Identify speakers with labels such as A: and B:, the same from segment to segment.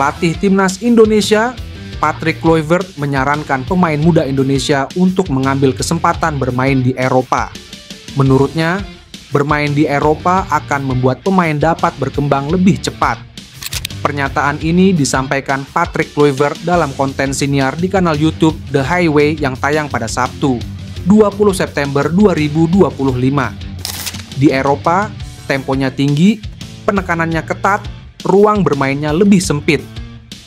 A: Pelatih Timnas Indonesia, Patrick Kluivert, menyarankan pemain muda Indonesia untuk mengambil kesempatan bermain di Eropa. Menurutnya, bermain di Eropa akan membuat pemain dapat berkembang lebih cepat. Pernyataan ini disampaikan Patrick Kluivert dalam konten siniar di kanal YouTube The Highway yang tayang pada Sabtu, 20 September 2025. Di Eropa, temponya tinggi, penekanannya ketat, ruang bermainnya lebih sempit.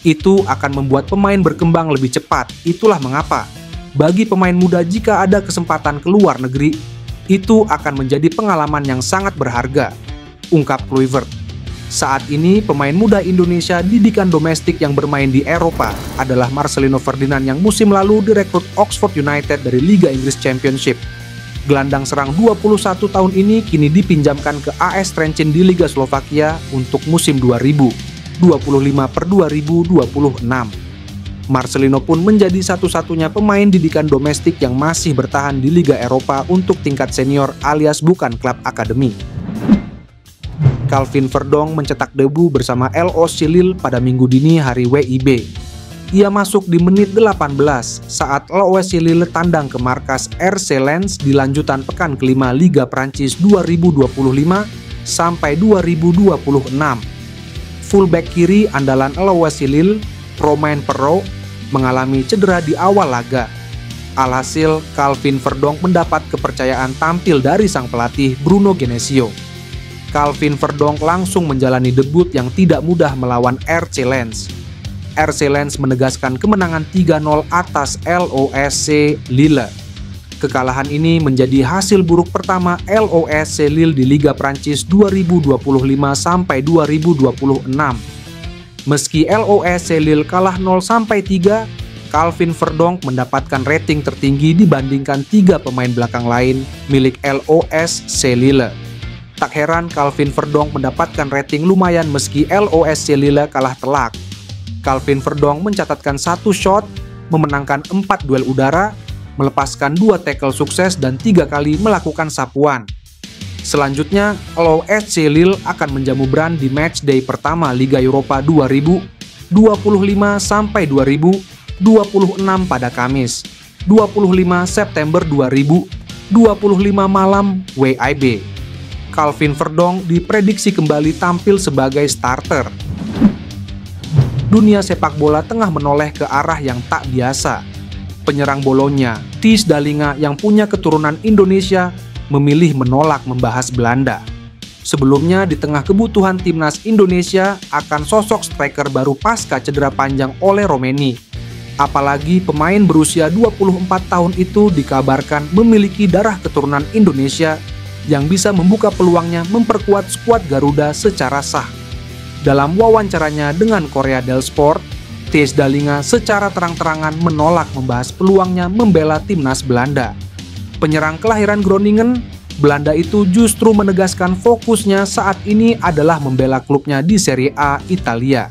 A: Itu akan membuat pemain berkembang lebih cepat. Itulah mengapa, bagi pemain muda jika ada kesempatan ke luar negeri, itu akan menjadi pengalaman yang sangat berharga, ungkap Kluivert. Saat ini, pemain muda Indonesia didikan domestik yang bermain di Eropa adalah Marcelino Ferdinand yang musim lalu direkrut Oxford United dari Liga Inggris Championship. Gelandang serang 21 tahun ini kini dipinjamkan ke AS Trenčín di Liga Slovakia untuk musim 2025/2026. Marcelino pun menjadi satu-satunya pemain didikan domestik yang masih bertahan di Liga Eropa untuk tingkat senior alias bukan klub akademi. Calvin Verdonk mencetak debu bersama LOC Lille pada Minggu dini hari WIB. Ia masuk di menit 18 saat LOC Lille tandang ke markas RC Lens di lanjutan pekan kelima Liga Prancis 2025 sampai 2026. Fullback kiri andalan LOC Lille, Romain Perrault, mengalami cedera di awal laga. Alhasil, Calvin Verdonk mendapat kepercayaan tampil dari sang pelatih Bruno Genesio. Calvin Verdonk langsung menjalani debut yang tidak mudah melawan RC Lens. RC Lens menegaskan kemenangan 3-0 atas LOSC Lille. Kekalahan ini menjadi hasil buruk pertama LOSC Lille di Liga Prancis 2025 sampai 2026. Meski LOSC Lille kalah 0-3, Calvin Verdonk mendapatkan rating tertinggi dibandingkan 3 pemain belakang lain milik LOSC Lille. Tak heran Calvin Verdonk mendapatkan rating lumayan meski LOSC Lille kalah telak. Calvin Verdonk mencatatkan 1 shot, memenangkan 4 duel udara, melepaskan 2 tackle sukses dan 3 kali melakukan sapuan. Selanjutnya, LOSC Lille akan menjamu Brann di matchday pertama Liga Eropa 2025 sampai 2026 pada Kamis, 25 September 2025 malam WIB. Calvin Verdonk diprediksi kembali tampil sebagai starter. Dunia sepak bola tengah menoleh ke arah yang tak biasa. Penyerang Bologna, Thijs Dallinga yang punya keturunan Indonesia, memilih menolak membahas Belanda. Sebelumnya, di tengah kebutuhan timnas Indonesia akan sosok striker baru pasca cedera panjang oleh Romeni. Apalagi pemain berusia 24 tahun itu dikabarkan memiliki darah keturunan Indonesia yang bisa membuka peluangnya memperkuat skuad Garuda secara sah. Dalam wawancaranya dengan Korea del Sport, Thijs Dallinga secara terang-terangan menolak membahas peluangnya membela timnas Belanda. Penyerang kelahiran Groningen, Belanda itu justru menegaskan fokusnya saat ini adalah membela klubnya di Serie A Italia.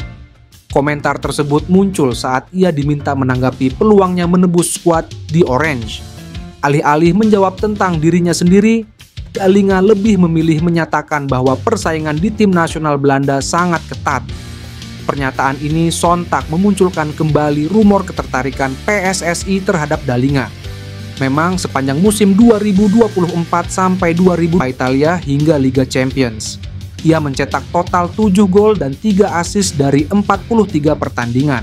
A: Komentar tersebut muncul saat ia diminta menanggapi peluangnya menebus skuad di Orange. Alih-alih menjawab tentang dirinya sendiri, Dallinga lebih memilih menyatakan bahwa persaingan di tim nasional Belanda sangat ketat. Pernyataan ini sontak memunculkan kembali rumor ketertarikan PSSI terhadap Dallinga. Memang sepanjang musim 2024 sampai 2000 Italia hingga Liga Champions, ia mencetak total 7 gol dan 3 assist dari 43 pertandingan.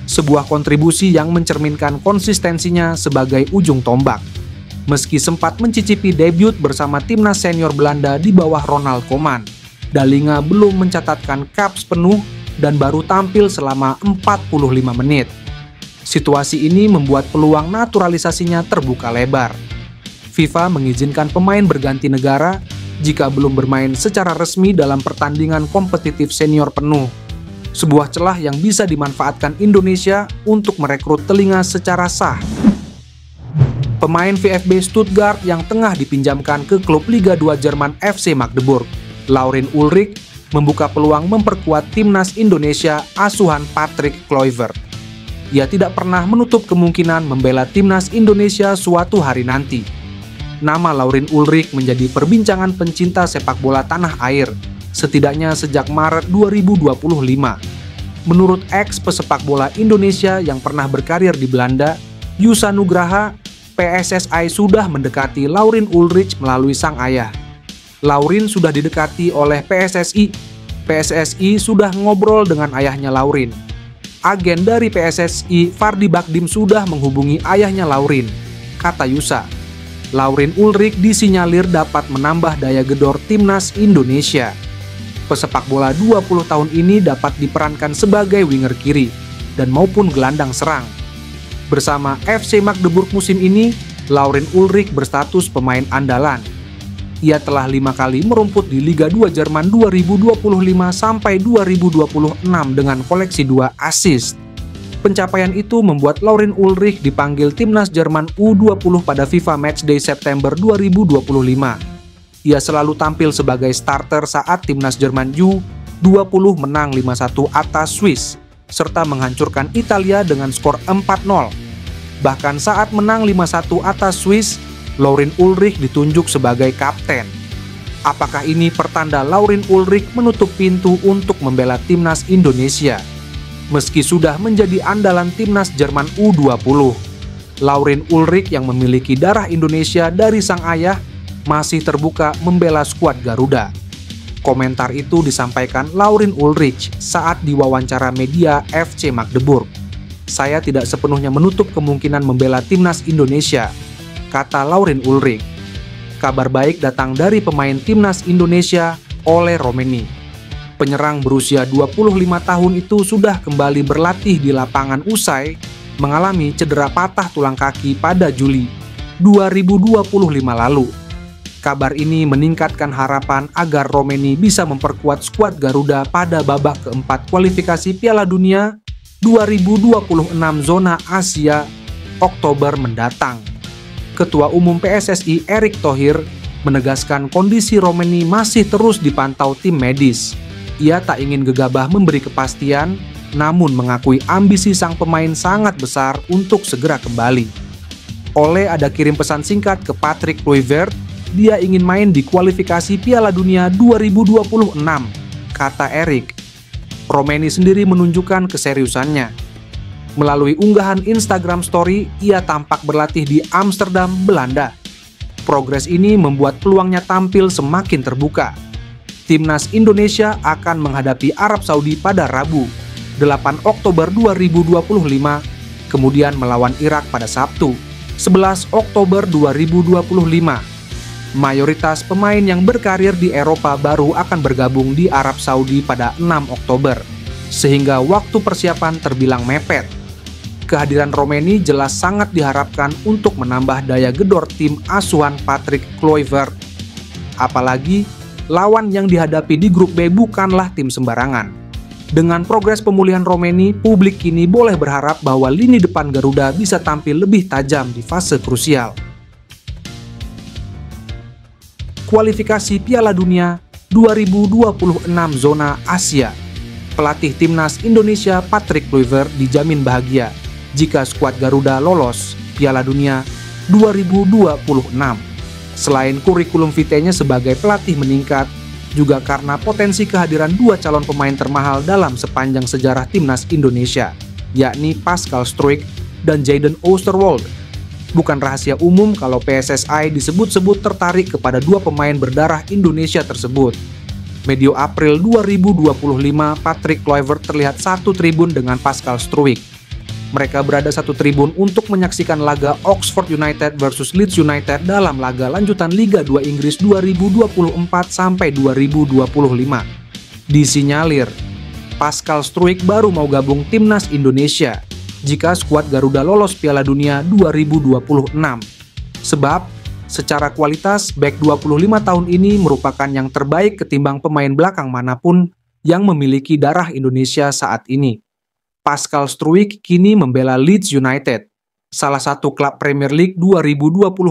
A: Sebuah kontribusi yang mencerminkan konsistensinya sebagai ujung tombak. Meski sempat mencicipi debut bersama timnas senior Belanda di bawah Ronald Koeman, Dallinga belum mencatatkan caps penuh dan baru tampil selama 45 menit. Situasi ini membuat peluang naturalisasinya terbuka lebar. FIFA mengizinkan pemain berganti negara jika belum bermain secara resmi dalam pertandingan kompetitif senior penuh. Sebuah celah yang bisa dimanfaatkan Indonesia untuk merekrut telinga secara sah. Pemain VfB Stuttgart yang tengah dipinjamkan ke klub Liga 2 Jerman FC Magdeburg, Laurin Ulrich, membuka peluang memperkuat timnas Indonesia asuhan Patrick Kluivert. Ia tidak pernah menutup kemungkinan membela timnas Indonesia suatu hari nanti. Nama Laurin Ulrich menjadi perbincangan pencinta sepak bola tanah air, setidaknya sejak Maret 2025. Menurut ex pesepak bola Indonesia yang pernah berkarir di Belanda, Yusa Nugraha, PSSI sudah mendekati Laurin Ulrich melalui sang ayah. Laurin sudah didekati oleh PSSI. PSSI sudah ngobrol dengan ayahnya Laurin. Agen dari PSSI, Fardi Bakdim, sudah menghubungi ayahnya Laurin, kata Yusa. Laurin Ulrich disinyalir dapat menambah daya gedor timnas Indonesia. Pesepak bola 20 tahun ini dapat diperankan sebagai winger kiri dan maupun gelandang serang. Bersama FC Magdeburg musim ini, Laurin Ulrich berstatus pemain andalan. Ia telah 5 kali merumput di Liga 2 Jerman 2025 sampai 2026 dengan koleksi 2 assist. Pencapaian itu membuat Laurin Ulrich dipanggil timnas Jerman U20 pada FIFA Matchday September 2025. Ia selalu tampil sebagai starter saat timnas Jerman U20 menang 5-1 atas Swiss, serta menghancurkan Italia dengan skor 4-0. Bahkan saat menang 5-1 atas Swiss, Laurin Ulrich ditunjuk sebagai kapten. Apakah ini pertanda Laurin Ulrich menutup pintu untuk membela timnas Indonesia? Meski sudah menjadi andalan timnas Jerman U20, Laurin Ulrich yang memiliki darah Indonesia dari sang ayah masih terbuka membela skuad Garuda. Komentar itu disampaikan Laurin Ulrich saat diwawancara media FC Magdeburg. "Saya tidak sepenuhnya menutup kemungkinan membela timnas Indonesia," kata Laurin Ulrich. Kabar baik datang dari pemain timnas Indonesia, Ole Romeni. Penyerang berusia 25 tahun itu sudah kembali berlatih di lapangan usai mengalami cedera patah tulang kaki pada Juli 2025 lalu. Kabar ini meningkatkan harapan agar Romeni bisa memperkuat skuad Garuda pada babak keempat kualifikasi Piala Dunia 2026 zona Asia Oktober mendatang. Ketua Umum PSSI Erick Thohir menegaskan kondisi Romeni masih terus dipantau tim medis. Ia tak ingin gegabah memberi kepastian, namun mengakui ambisi sang pemain sangat besar untuk segera kembali. Ole ada kirim pesan singkat ke Patrick Kluivert. Dia ingin main di kualifikasi Piala Dunia 2026, kata Erick. Romeni sendiri menunjukkan keseriusannya. Melalui unggahan Instagram Story, ia tampak berlatih di Amsterdam, Belanda. Progres ini membuat peluangnya tampil semakin terbuka. Timnas Indonesia akan menghadapi Arab Saudi pada Rabu, 8 Oktober 2025, kemudian melawan Irak pada Sabtu, 11 Oktober 2025. Mayoritas pemain yang berkarir di Eropa baru akan bergabung di Arab Saudi pada 6 Oktober, sehingga waktu persiapan terbilang mepet. Kehadiran Romeni jelas sangat diharapkan untuk menambah daya gedor tim asuhan Patrick Kluivert. Apalagi, lawan yang dihadapi di grup B bukanlah tim sembarangan. Dengan progres pemulihan Romeni, publik kini boleh berharap bahwa lini depan Garuda bisa tampil lebih tajam di fase krusial. Kualifikasi Piala Dunia 2026 zona Asia. Pelatih timnas Indonesia Patrick Kluivert dijamin bahagia jika skuad Garuda lolos Piala Dunia 2026. Selain kurikulum vitae-nya sebagai pelatih meningkat, juga karena potensi kehadiran dua calon pemain termahal dalam sepanjang sejarah timnas Indonesia, yakni Pascal Struijk dan Jayden Oosterwolde. Bukan rahasia umum kalau PSSI disebut-sebut tertarik kepada dua pemain berdarah Indonesia tersebut. Medio April 2025, Patrick Kluivert terlihat satu tribun dengan Pascal Struijk. Mereka berada satu tribun untuk menyaksikan laga Oxford United versus Leeds United dalam laga lanjutan Liga 2 Inggris 2024-2025. Disinyalir, Pascal Struijk baru mau gabung timnas Indonesia jika skuad Garuda lolos Piala Dunia 2026. Sebab, secara kualitas, bek 25 tahun ini merupakan yang terbaik ketimbang pemain belakang manapun yang memiliki darah Indonesia saat ini. Pascal Struijk kini membela Leeds United, salah satu klub Premier League 2025